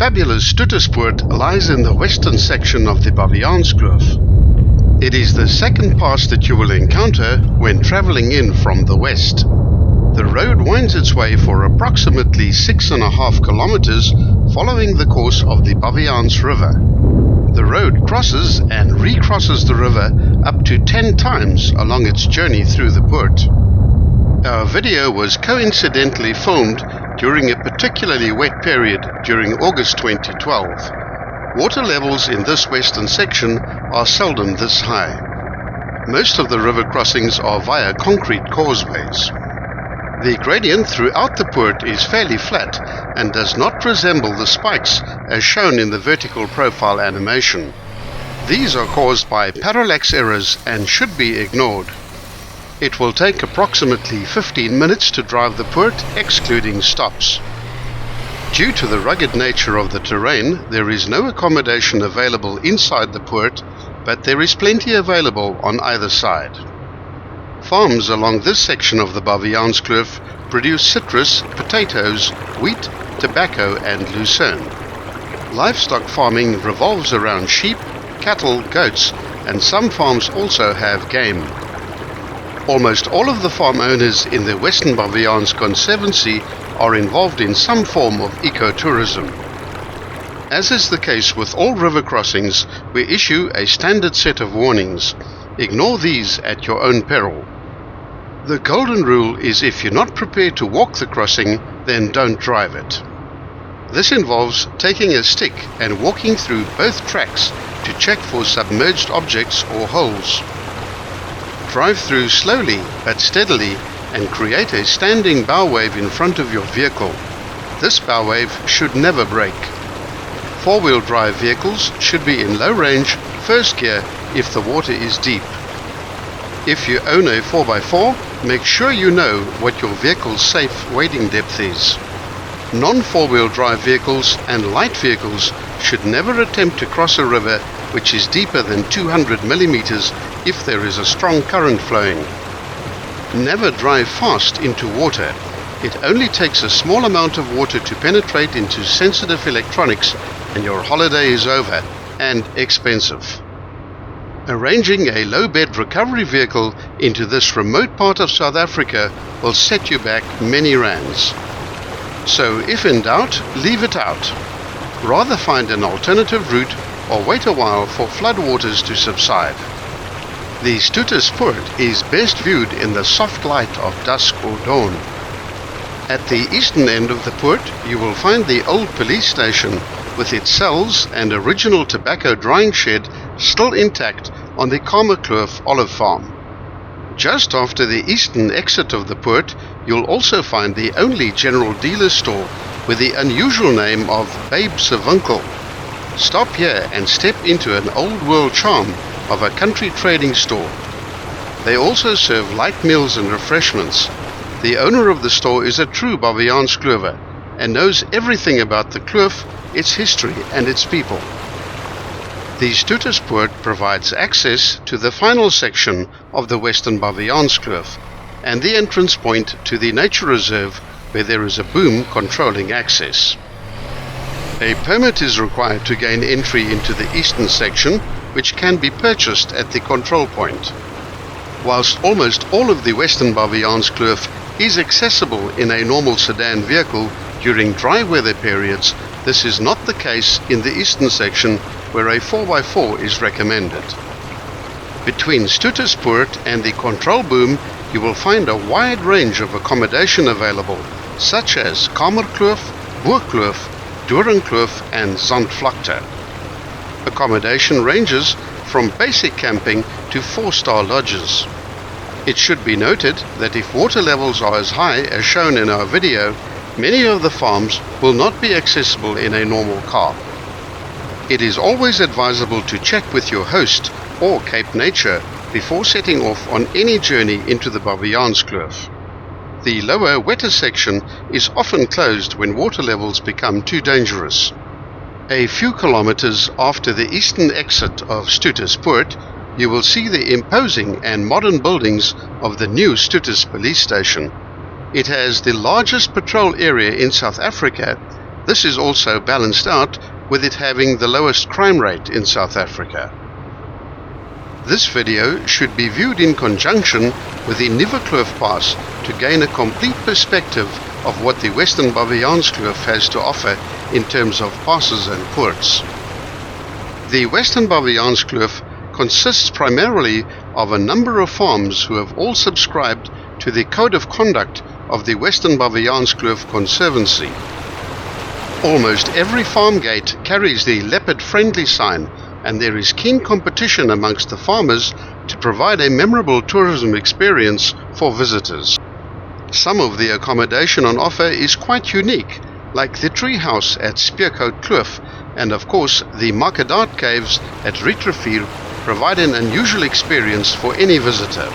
fabulous Studtis Poort lies in the western section of the Baviaanskloof. It is the second pass that you will encounter when travelling in from the west. The road winds its way for approximately 6.5 kilometers following the course of the Baviaans River. The road crosses and recrosses the river up to 10 times along its journey through the Poort. Our video was coincidentally filmed during a particularly wet period during August 2012. Water levels in this western section are seldom this high. Most of the river crossings are via concrete causeways. The gradient throughout the Poort is fairly flat and does not resemble the spikes as shown in the vertical profile animation. These are caused by parallax errors and should be ignored. It will take approximately 15 minutes to drive the Poort, excluding stops. Due to the rugged nature of the terrain, there is no accommodation available inside the Poort, but there is plenty available on either side. Farms along this section of the Baviaanskloof produce citrus, potatoes, wheat, tobacco and lucerne. Livestock farming revolves around sheep, cattle, goats, and some farms also have game. Almost all of the farm owners in the Western Baviaans Conservancy are involved in some form of ecotourism. As is the case with all river crossings, we issue a standard set of warnings. Ignore these at your own peril. The golden rule is if you're not prepared to walk the crossing, then don't drive it. This involves taking a stick and walking through both tracks to check for submerged objects or holes. Drive through slowly but steadily and create a standing bow wave in front of your vehicle. This bow wave should never break. Four-wheel drive vehicles should be in low range, first gear if the water is deep. If you own a 4x4, make sure you know what your vehicle's safe wading depth is. Non-four-wheel drive vehicles and light vehicles should never attempt to cross a river which is deeper than 200 millimeters if there is a strong current flowing. Never drive fast into water. It only takes a small amount of water to penetrate into sensitive electronics and your holiday is over and expensive. Arranging a low-bed recovery vehicle into this remote part of South Africa will set you back many rands. So if in doubt, leave it out. Rather find an alternative route or wait a while for floodwaters to subside. The Studtis Poort is best viewed in the soft light of dusk or dawn. At the eastern end of the Poort, you will find the old police station with its cells and original tobacco drying shed still intact on the Kloof olive farm. Just after the eastern exit of the Poort, you'll also find the only general dealer store with the unusual name of Baviaanskloof. Stop here and step into an old world charm of a country trading store. They also serve light meals and refreshments. The owner of the store is a true Baviaanskloofer and knows everything about the kloof, its history and its people. The Studtis Poort provides access to the final section of the Western Baviaanskloof and the entrance point to the nature reserve where there is a boom controlling access. A permit is required to gain entry into the eastern section, which can be purchased at the control point. Whilst almost all of the Western Baviaanskloof is accessible in a normal sedan vehicle during dry weather periods, this is not the case in the eastern section where a 4x4 is recommended. Between Studtis Poort and the control boom, you will find a wide range of accommodation available, such as Kamerkloof, Boerkloof, Doringkloof and Zandvlakte. Accommodation ranges from basic camping to 4-star lodges. It should be noted that if water levels are as high as shown in our video, many of the farms will not be accessible in a normal car. It is always advisable to check with your host or Cape Nature before setting off on any journey into the Baviaanskloof. The lower, wetter section is often closed when water levels become too dangerous. A few kilometers after the eastern exit of Studtis Poort, you will see the imposing and modern buildings of the new Studtis police station. It has the largest patrol area in South Africa This is also balanced out with it having the lowest crime rate in South Africa. This video should be viewed in conjunction with the Kloof Pass to gain a complete perspective of what the Western Baviaanskloof has to offer in terms of passes and poorts. The Western Baviaanskloof consists primarily of a number of farms who have all subscribed to the Code of Conduct of the Western Baviaanskloof Conservancy. Almost every farm gate carries the leopard-friendly sign, and there is keen competition amongst the farmers to provide a memorable tourism experience for visitors. Some of the accommodation on offer is quite unique, like the treehouse at Spearcoat Kloof, and of course the Markedaat Caves at Rietrivier provide an unusual experience for any visitor.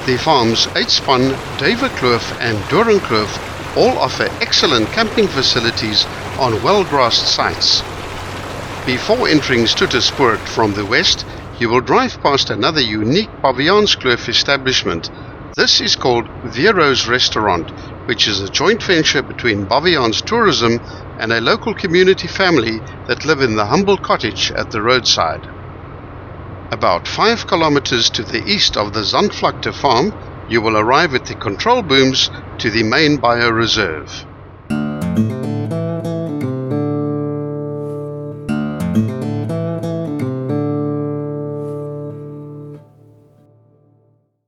The farms Uitspan, Duivenkloof and Doringkloof all offer excellent camping facilities on well-grassed sites. Before entering Studtis Poort from the west, you will drive past another unique Baviaanskloof establishment. This is called Vero's Restaurant, which is a joint venture between Baviaans Tourism and a local community family that live in the humble cottage at the roadside. About 5 kilometers to the east of the Zandvlakte farm, you will arrive at the control booms to the main bioreserve.